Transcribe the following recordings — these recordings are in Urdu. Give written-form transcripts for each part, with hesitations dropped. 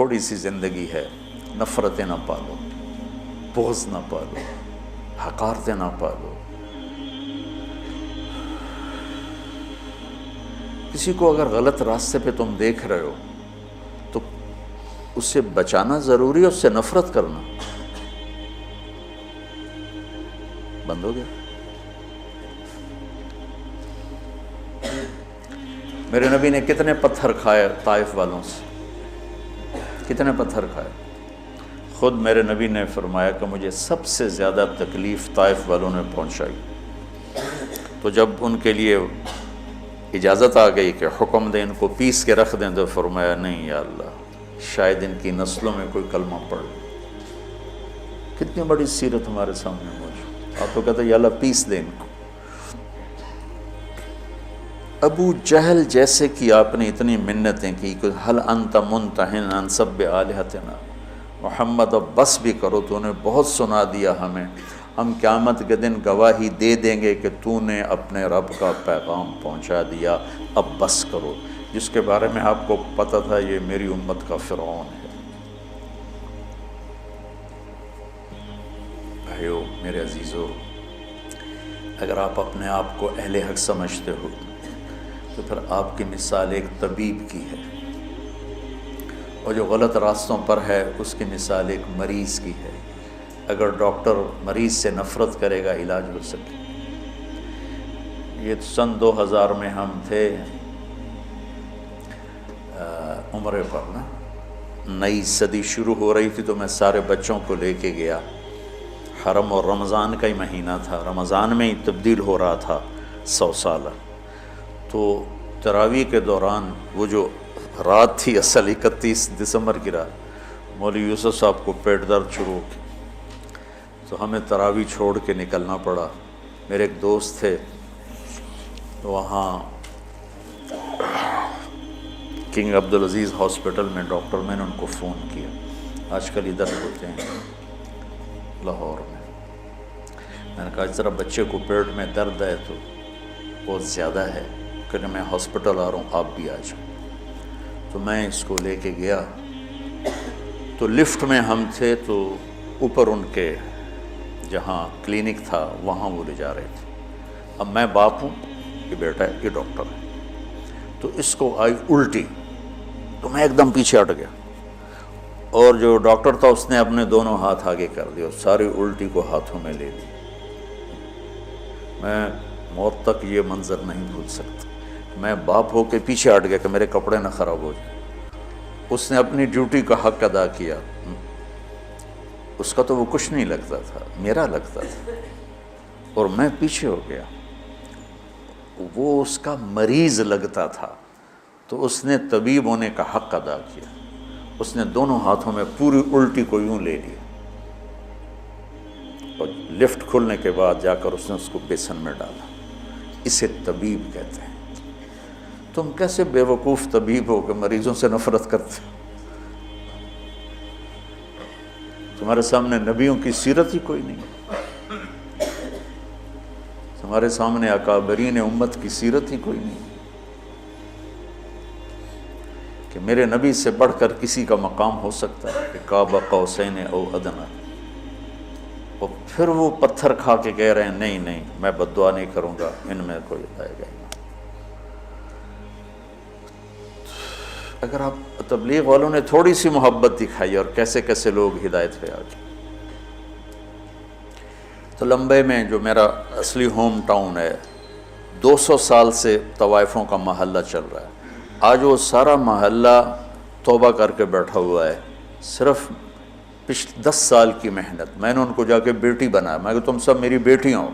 تھوڑی سی زندگی ہے، نفرتیں نہ پالو، بغض نہ پالو، حقارتیں نہ پالو۔ کسی کو اگر غلط راستے پہ تم دیکھ رہے ہو تو اس سے بچانا ضروری ہے، اس سے نفرت کرنا بند ہو گیا۔ میرے نبی نے کتنے پتھر کھائے طائف والوں سے، کتنے پتھر کھائے۔ خود میرے نبی نے فرمایا کہ مجھے سب سے زیادہ تکلیف طائف والوں نے پہنچائی۔ تو جب ان کے لیے اجازت آ گئی کہ حکم دیں ان کو پیس کے رکھ دیں، تو فرمایا نہیں یا اللہ، شاید ان کی نسلوں میں کوئی کلمہ پڑھ لے۔ کتنی بڑی سیرت ہمارے سامنے موجود۔ آپ تو کہتے ہیں یا اللہ پیس دیں ان کو۔ ابو جہل جیسے کی آپ نے اتنی منتیں کی کہ حل انت منتہن عن سب آلہتنا، محمد اب بس بھی کرو، تو نے بہت سنا دیا ہمیں، ہم قیامت کے دن گواہی دے دیں گے کہ تو نے اپنے رب کا پیغام پہنچا دیا، اب بس کرو۔ جس کے بارے میں آپ کو پتہ تھا یہ میری امت کا فرعون ہے۔ بھائیو میرے عزیزو، اگر آپ اپنے آپ کو اہل حق سمجھتے ہو تو پھر آپ کی مثال ایک طبیب کی ہے، اور جو غلط راستوں پر ہے اس کی مثال ایک مریض کی ہے۔ اگر ڈاکٹر مریض سے نفرت کرے گا علاج ہو سکے۔ یہ سن 2000 میں ہم تھے عمرے پر نا، نئی صدی شروع ہو رہی تھی، تو میں سارے بچوں کو لے کے گیا حرم، اور رمضان کا ہی مہینہ تھا، رمضان میں ہی تبدیل ہو رہا تھا 100 سالہ۔ تو تراویح کے دوران وہ جو رات تھی اصل 31 دسمبر کی رات، مولوی یوسف صاحب کو پیٹ درد شروع ہو گئی، تو ہمیں تراویح چھوڑ کے نکلنا پڑا۔ میرے ایک دوست تھے وہاں کنگ عبدالعزیز ہاسپٹل میں ڈاکٹر، میں نے ان کو فون کیا، آج کل ادھر ہوتے ہیں لاہور میں نے کہا اس طرح بچے کو پیٹ میں درد ہے تو بہت زیادہ ہے کہ میں ہاسپٹل آ رہا ہوں، آپ بھی آ جاؤ۔ تو میں اس کو لے کے گیا، تو لفٹ میں ہم تھے، تو اوپر ان کے جہاں کلینک تھا وہاں وہ لے جا رہے تھے۔ اب میں باپ ہوں، یہ بیٹا ہے، یہ ڈاکٹر ہے، تو اس کو آئی الٹی، تو میں ایک دم پیچھے ہٹ گیا، اور جو ڈاکٹر تھا اس نے اپنے دونوں ہاتھ آگے کر دیا، ساری الٹی کو ہاتھوں میں لے لی۔ میں موت تک یہ منظر نہیں بھول سکتا۔ میں باپ ہو کے پیچھے ہٹ گیا کہ میرے کپڑے نہ خراب ہو جائیں۔ اس نے اپنی ڈیوٹی کا حق ادا کیا، اس کا تو وہ کچھ نہیں لگتا تھا، میرا لگتا تھا، اور میں پیچھے ہو گیا۔ وہ اس کا مریض لگتا تھا، تو اس نے طبیب ہونے کا حق ادا کیا، اس نے دونوں ہاتھوں میں پوری الٹی کو یوں لے لیا، اور لفٹ کھلنے کے بعد جا کر اس نے اس کو بیسن میں ڈالا۔ اسے طبیب کہتے ہیں۔ تم کیسے بے وقوف طبیب ہو کہ مریضوں سے نفرت کرتے؟ تمہارے سامنے نبیوں کی سیرت ہی کوئی نہیں، تمہارے سامنے اکابرین امت کی سیرت ہی کوئی نہیں، کہ میرے نبی سے بڑھ کر کسی کا مقام ہو سکتا ہے کہ قاب قوسین او ادنی، اور پھر وہ پتھر کھا کے کہہ رہے ہیں نہیں نہیں میں بد دعا نہیں کروں گا، ان میں کوئی آئے گا۔ اگر آپ تبلیغ والوں نے تھوڑی سی محبت دکھائی اور کیسے کیسے لوگ ہدایت پہ آ گئے۔ تو لمبے میں جو میرا اصلی ہوم ٹاؤن ہے، 200 سال سے طوائفوں کا محلہ چل رہا ہے، آج وہ سارا محلہ توبہ کر کے بیٹھا ہوا ہے، صرف پچھلے 10 سال کی محنت۔ میں نے ان کو جا کے بیٹی بنایا، میں کہ تم سب میری بیٹیاں ہو۔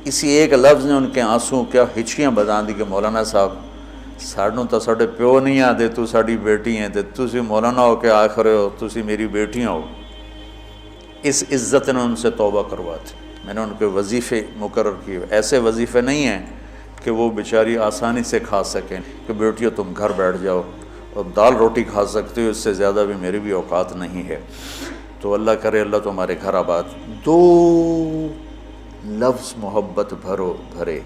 اسی ایک لفظ نے ان کے آنسوں کیا ہچکیاں بتا دی کہ مولانا صاحب سانوں تو ساڈے پیو نہیں آتے، تو ساڈی بیٹی ہیں، تے تسی مولانا ہو کے آخر ہو تسی میری بیٹیاں ہو۔ اس عزت نے ان سے توبہ کرواتی۔ میں نے ان کے وظیفے مقرر کیے، ایسے وظیفے نہیں ہیں کہ وہ بیچاری آسانی سے کھا سکیں کہ بیٹیوں تم گھر بیٹھ جاؤ اور دال روٹی کھا سکتے ہو، اس سے زیادہ بھی میری بھی اوقات نہیں ہے۔ تو اللہ کرے اللہ تمہارے گھر آباد۔ 2 لفظ محبت بھرے،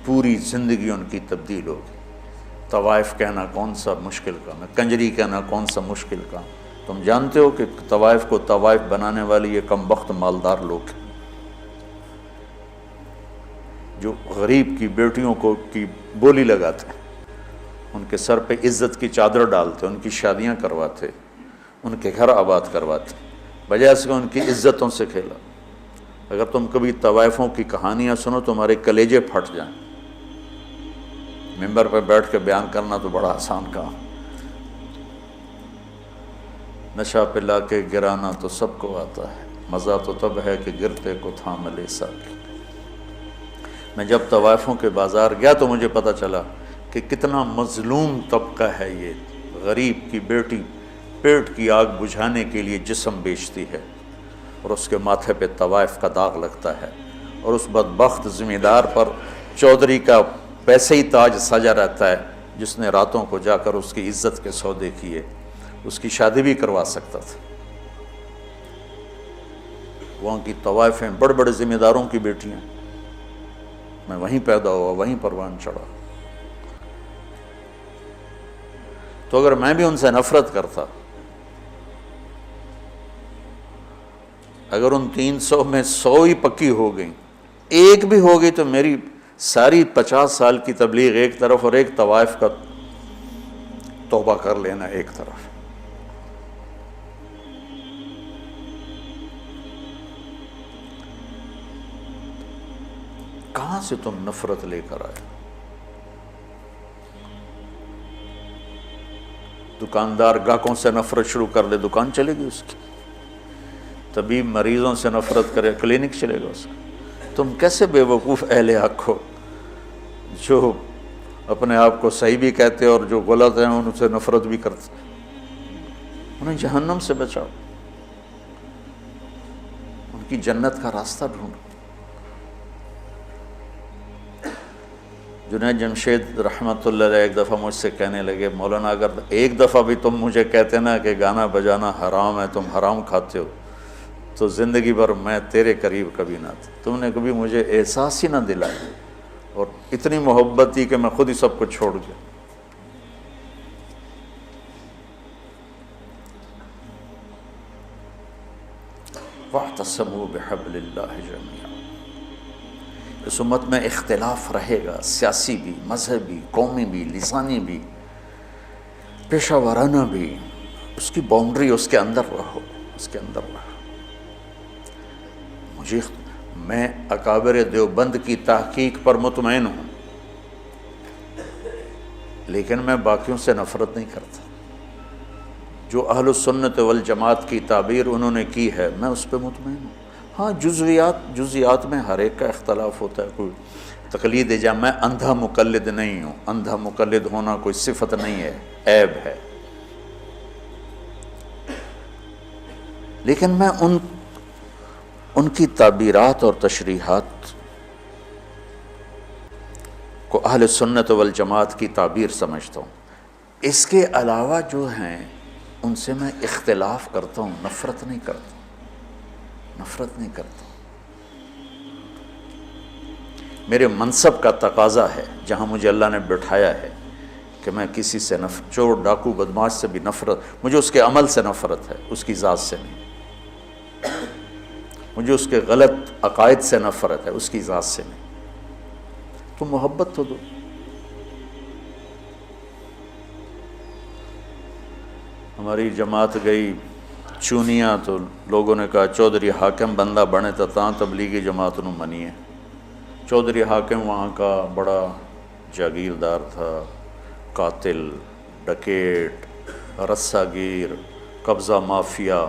پوری زندگی ان کی تبدیل ہوگی۔ طوائف کہنا کون سا مشکل کام ہے، کنجری کہنا کون سا مشکل کام؟ تم جانتے ہو کہ طوائف کو طوائف بنانے والی یہ کم بخت مالدار لوگ ہیں جو غریب کی بیٹیوں کو کی بولی لگاتے ہیں، ان کے سر پہ عزت کی چادر ڈالتے، ان کی شادیاں کرواتے، ان کے گھر آباد کرواتے، بجائے اس کے ان کی عزتوں سے کھیلا۔ اگر تم کبھی طوائفوں کی کہانیاں سنو تمہارے کلیجے پھٹ جائیں۔ ممبر پہ بیٹھ کے بیان کرنا تو بڑا آسان کام، نشہ پلا کے گرانا تو سب کو آتا ہے، مزہ تو تب ہے کہ گرتے کو تھام لے ساکی۔ میں جب طوائفوں کے بازار گیا تو مجھے پتہ چلا کہ کتنا مظلوم طبقہ ہے یہ، غریب کی بیٹی پیٹ کی آگ بجھانے کے لیے جسم بیچتی ہے اور اس کے ماتھے پہ طوائف کا داغ لگتا ہے، اور اس بدبخت ذمہ دار پر چودھری کا پیسے ہی تاج سجا رہتا ہے جس نے راتوں کو جا کر اس کی عزت کے سودے کیے، اس کی شادی بھی کروا سکتا تھا۔ وہاں کی طوائفیں بڑے بڑے ذمہ داروں کی بیٹیاں، میں وہیں پیدا ہوا، وہیں پروان چڑھا۔ تو اگر میں بھی ان سے نفرت کرتا، اگر ان 300 میں 100 ہی پکی ہو گئیں، ایک بھی ہو گئی، تو میری ساری 50 سال کی تبلیغ ایک طرف اور ایک طوائف کا توبہ کر لینا ایک طرف۔ کہاں سے تم نفرت لے کر آئے؟ دکاندار گاہکوں سے نفرت شروع کر دے، دکان چلے گی اس کی۔ طبیب مریضوں سے نفرت کرے، کلینک چلے گا اس کا۔ تم کیسے بے وقوف اہل حق ہو جو اپنے آپ کو صحیح بھی کہتے اور جو غلط ہیں ان سے نفرت بھی کرتے؟ انہیں جہنم سے بچاؤ، ان کی جنت کا راستہ ڈھونڈو۔ جنید جمشید رحمۃ اللہ علیہ ایک دفعہ مجھ سے کہنے لگے، مولانا اگر ایک دفعہ بھی تم مجھے کہتے نا کہ گانا بجانا حرام ہے، تم حرام کھاتے ہو، تو زندگی بھر میں تیرے قریب کبھی نہ تھا۔ تم نے کبھی مجھے احساس ہی نہ دلایا، اور اتنی محبت تھی کہ میں خود ہی سب کو چھوڑ گیا۔ وَاعْتَصِمُوا بِحَبْلِ اللَّهِ جَمِيعًا۔ اس امت میں اختلاف رہے گا، سیاسی بھی، مذہبی، قومی بھی، لسانی بھی، پیشہ ورانہ بھی۔ اس کی باؤنڈری، اس کے اندر رہو، اس کے اندر رہو۔ میں اکابر دیوبند کی تحقیق پر مطمئن ہوں، لیکن میں باقیوں سے نفرت نہیں کرتا۔ جو اہل السنت والجماعت کی تعبیر انہوں نے کی ہے، میں اس پہ مطمئن ہوں۔ ہاں جزیات میں ہر ایک کا اختلاف ہوتا ہے، کوئی تقلید جا، میں اندھا مقلد نہیں ہوں، اندھا مقلد ہونا کوئی صفت نہیں ہے، عیب ہے۔ لیکن میں ان کی تعبیرات اور تشریحات کو اہل سنت والجماعت کی تعبیر سمجھتا ہوں۔ اس کے علاوہ جو ہیں ان سے میں اختلاف کرتا ہوں، نفرت نہیں کرتا، نفرت نہیں کرتا۔ میرے منصب کا تقاضا ہے، جہاں مجھے اللہ نے بٹھایا ہے، کہ میں کسی سے چور ڈاکو بدماش سے بھی نفرت، مجھے اس کے عمل سے نفرت ہے، اس کی ذات سے نہیں۔ مجھے اس کے غلط عقائد سے نفرت ہے، اس کی ذات سے نہیں۔ تو محبت تو دو۔ ہماری جماعت گئی چونیاں، تو لوگوں نے کہا چودھری حاکم بندہ بنے تو تاں تبلیغی جماعت نو منیے۔ چودھری حاکم وہاں کا بڑا جاگیردار تھا، قاتل، ڈکیٹ، رسہ گیر، قبضہ مافیا،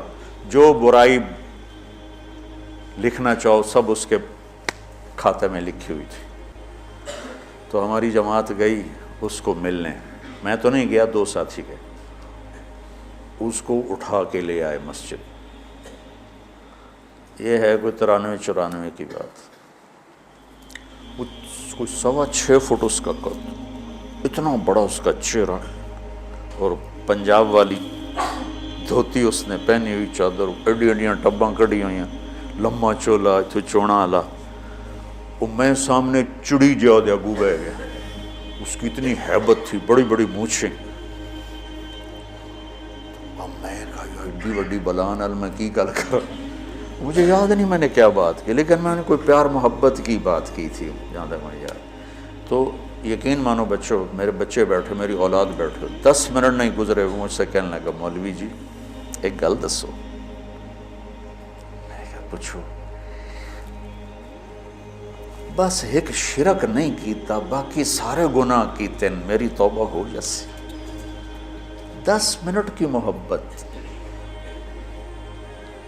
جو برائی لکھنا چاہو سب اس کے کھاتے میں لکھی ہوئی تھی۔ تو ہماری جماعت گئی اس کو ملنے، میں تو نہیں گیا، 2 ساتھی گئے، اس کو اٹھا کے لے آئے مسجد۔ یہ ہے کوئی 93-94 کی بات، کوئی 6.25 فٹ اس کا قد، اتنا بڑا اس کا چہرہ، اور پنجاب والی دھوتی اس نے پہنی ہوئی، چادر، ایڈیاں ٹباں کڑی ہوئی ہیں، لمبا چولا، تو چونا آلا، اور میں سامنے چڑی جا دیا گو بہ گیا۔ اس کی اتنی ہیبت تھی، بڑی بڑی مونچھیں. اب میں کہا یار ایڈی بڑی بلان ال میں کی گل کر، مجھے یاد نہیں میں نے کیا بات کی، لیکن میں نے کوئی پیار محبت کی بات کی تھی جہاں تک مجھے یاد. تو یقین مانو بچوں، میرے بچے بیٹھے، میری اولاد بیٹھے، 10 منٹ نہیں گزرے وہ مجھ سے کہنے لگا مولوی جی ایک گل دسو. میں کہا پوچھو. بس ایک شرک نہیں کیتا، باقی سارے گناہ کیتے، میری توبہ ہو جیسی. 10 منٹ کی محبت،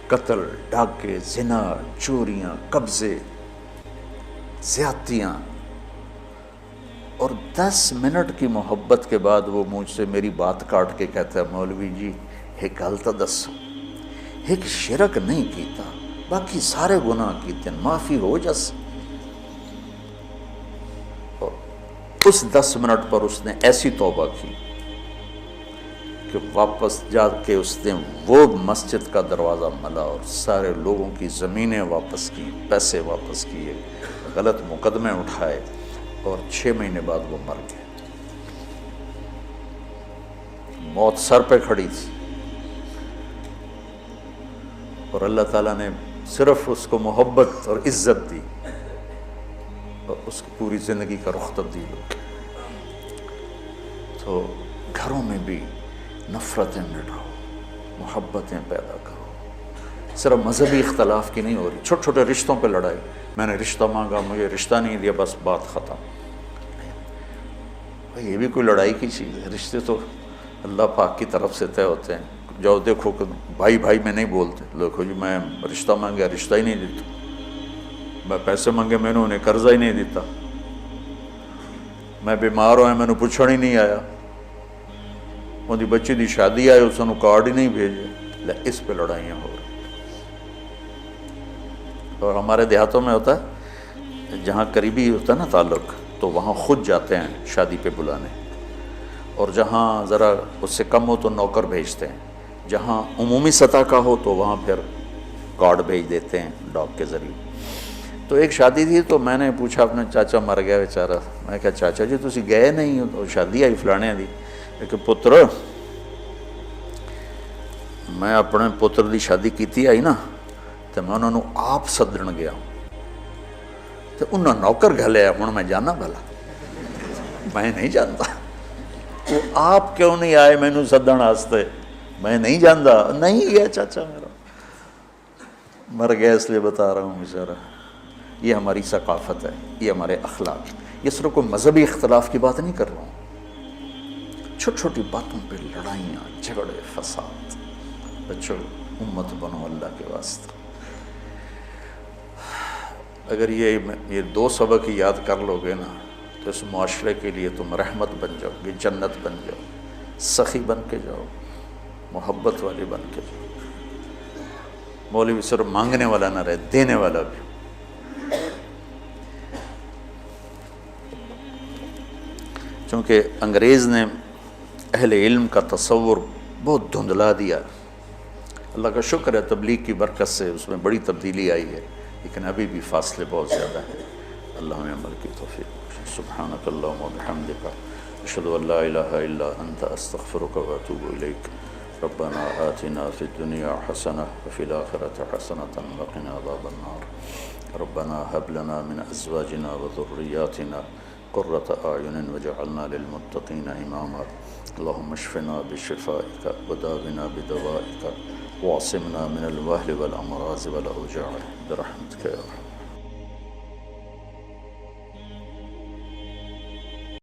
قتل، ڈاکے، زنا، چوریاں، قبضے، زیادتیاں، اور 10 منٹ کی محبت کے بعد وہ مجھ سے میری بات کاٹ کے کہتا ہے مولوی جی ایک گل تو دسو، ایک شرک نہیں کیتا باقی سارے گناہ کیتے، معافی ہو جس. اس 10 منٹ پر اس نے ایسی توبہ کی کہ واپس جا کے اس نے وہ مسجد کا دروازہ ملا اور سارے لوگوں کی زمینیں واپس کی، پیسے واپس کیے، غلط مقدمے اٹھائے، اور 6 مہینے بعد وہ مر گئے. موت سر پہ کھڑی تھی اور اللہ تعالیٰ نے صرف اس کو محبت اور عزت دی اور اس کی پوری زندگی کا رخ تبدیل ہو گیا. تو گھروں میں بھی نفرتیں مٹاؤ، محبتیں پیدا کرو. صرف مذہبی اختلاف کی نہیں ہو رہی، چھوٹے چھوٹے رشتوں پہ لڑائی، میں نے رشتہ مانگا مجھے رشتہ نہیں دیا بس بات ختم. یہ بھی کوئی لڑائی کی چیز ہے؟ رشتے تو اللہ پاک کی طرف سے طے ہوتے ہیں. جاؤ دیکھو کہ بھائی بھائی میں نہیں بولتے، دیکھو جی میں رشتہ مانگا رشتہ ہی نہیں دیتا، میں پیسے مانگے میں نے انہیں قرضہ ہی نہیں دیتا، میں بیمار ہویا میں نے پوچھنے ہی نہیں آیا، ان دی بچی دی شادی آئے اس نے کارڈ ہی نہیں بھیجے. اس پہ لڑائیاں ہو رہی. اور ہمارے دیہاتوں میں ہوتا ہے جہاں قریبی ہوتا ہے نا تعلق تو وہاں خود جاتے ہیں شادی پہ بلانے، اور جہاں ذرا اس سے کم ہو تو نوکر بھیجتے ہیں، جہاں عمومی سطح کا ہو تو وہاں پھر کارڈ بھیج دیتے ہیں ڈاک کے ذریعے. تو ایک شادی تھی تو میں نے پوچھا اپنے چاچا مر گیا بیچارہ، میں کہا چاچا جی تسی گئے نہیں ہو تو شادی آئی فلانے دی. کہ پتر میں اپنے پتر دی شادی کیتی آئی نا تو میں انہوں نے آپ سدن گیا تو انہوں نے نوکر گھلیا، ہوں میں جانا بھلا میں نہیں جانتا. وہ آپ کیوں نہیں آئے مینوں سدن واسطے؟ میں نہیں جانتا. نہیں گیا چاچا میرا مر گیا اس لیے بتا رہا ہوں بیچارہ. یہ ہماری ثقافت ہے، یہ ہمارے اخلاق. یہ صرف کوئی مذہبی اختلاف کی بات نہیں کر رہا ہوں، چھوٹی چھوٹی باتوں پہ لڑائیاں، جھگڑے، فساد. بچوں امت بنو اللہ کے واسطے. اگر یہ 2 سبق ہی یاد کر لو گے نا تو اس معاشرے کے لیے تم رحمت بن جاؤ گے، جنت بن جاؤ، سخی بن کے جاؤ، محبت والے بن کے جاؤ. مولوی صرف مانگنے والا نہ رہے، دینے والا بھی. چونکہ انگریز نے اہل علم کا تصور بہت دھندلا دیا. اللہ کا شکر ہے تبلیغ کی برکت سے اس میں بڑی تبدیلی آئی ہے، لیکن ابھی بھی فاصلے بہت زیادہ ہیں. اللہ ہمیں عمل کی توفیق. سبحانک اللہم و بحمدک اشہد ان لا الہ الا انت استغفرک و اتوب الیک. ربنا آتنا فی الدنیا حسنہ وفی الآخرۃ حسنۃ وقنا عذاب النار. ربنا هب لنا من ازواجنا وذریاتنا قرۃ اعین واجعلنا للمتقین اماما. اللہم اشفنا بشفائک وداونا بدوائک واعصمنا من الوہل والامراض والاوجاع برحمتک یا ارحم